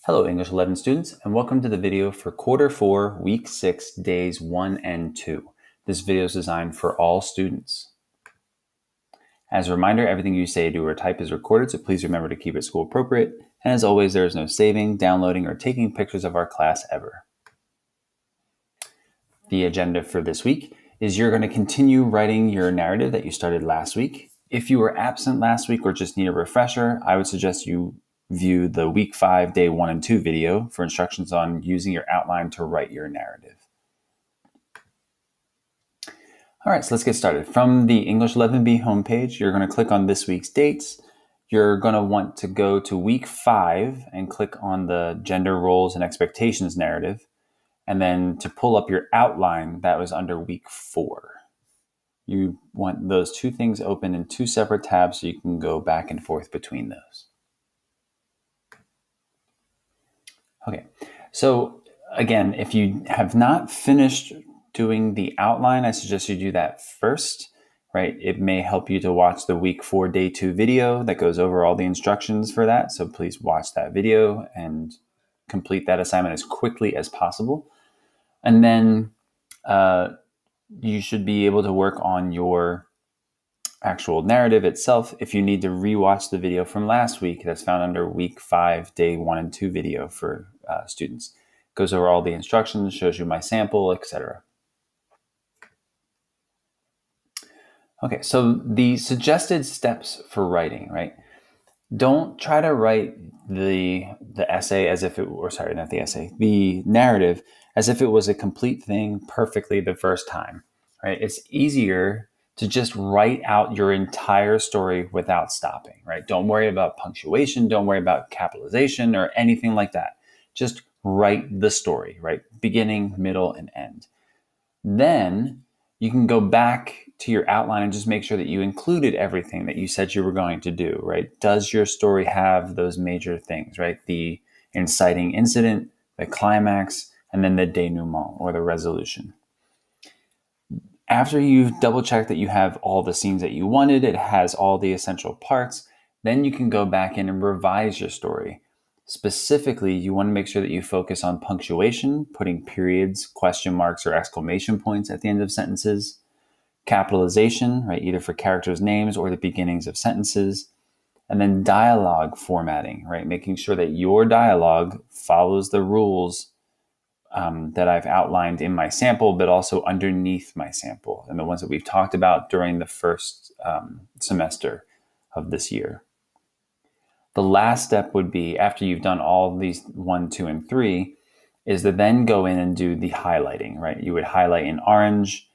Hello English 11 students, and welcome to the video for Quarter 4, Week 6, Days 1 and 2. This video is designed for all students. As a reminder, everything you say, do, or type is recorded, so please remember to keep it school appropriate. And as always, there is no saving, downloading, or taking pictures of our class ever. The agenda for this week is you're going to continue writing your narrative that you started last week. If you were absent last week or just need a refresher, I would suggest you view the Week 5, Day 1 and 2 video for instructions on using your outline to write your narrative. All right, so let's get started. From the English 11B homepage, you're going to click on this week's dates. You're going to want to go to Week 5 and click on the Gender Roles and Expectations narrative. And then to pull up your outline, that was under Week 4. You want those two things open in two separate tabs so you can go back and forth between those. Okay, so again, if you have not finished doing the outline, I suggest you do that first, right? It may help you to watch the Week 4, Day 2 video that goes over all the instructions for that. So please watch that video and complete that assignment as quickly as possible. And then you should be able to work on your actual narrative itself. If you need to rewatch the video from last week, that's found under Week 5, Day 1 and 2 video for students. Goes over all the instructions, shows you my sample, etc. Okay, so the suggested steps for writing, right? Don't try to write the essay as if it, or sorry, not the essay, the narrative as if it was a complete thing perfectly the first time, right? It's easier to just write out your entire story without stopping, right? Don't worry about punctuation. Don't worry about capitalization or anything like that. Just write the story, right? Beginning, middle, and end. Then you can go back to your outline and just make sure that you included everything that you said you were going to do, right? Does your story have those major things, right? The inciting incident, the climax, and then the denouement or the resolution. After you've double checked that you have all the scenes that you wanted, it has all the essential parts, then you can go back in and revise your story. Specifically, you want to make sure that you focus on punctuation, putting periods, question marks, or exclamation points at the end of sentences, capitalization, right, either for characters' names or the beginnings of sentences, and then dialogue formatting, right, making sure that your dialogue follows the rules that I've outlined in my sample, but also underneath my sample, and the ones that we've talked about during the first semester of this year. The last step would be, after you've done all these 1, 2, and 3, is to then go in and do the highlighting, right? You would highlight in orange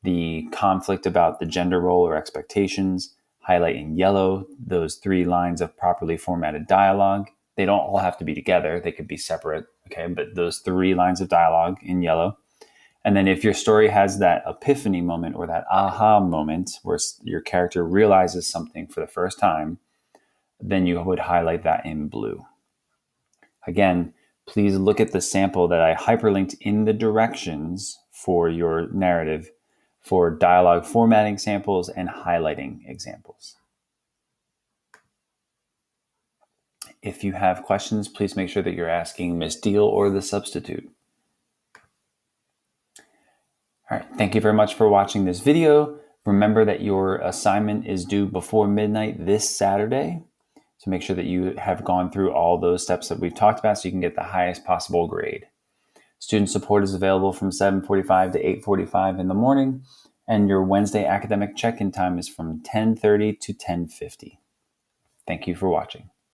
the conflict about the gender role or expectations, highlight in yellow those 3 lines of properly formatted dialogue. They don't all have to be together. They could be separate, okay? But those 3 lines of dialogue in yellow. And then if your story has that epiphany moment or that aha moment where your character realizes something for the first time, then you would highlight that in blue. Again, please look at the sample that I hyperlinked in the directions for your narrative for dialogue formatting samples and highlighting examples. If you have questions, please make sure that you're asking Ms. Deal or the substitute. All right, thank you very much for watching this video. Remember that your assignment is due before midnight this Saturday. So make sure that you have gone through all those steps that we've talked about so you can get the highest possible grade. Student support is available from 7:45 to 8:45 in the morning, and your Wednesday academic check-in time is from 10:30 to 10:50. Thank you for watching.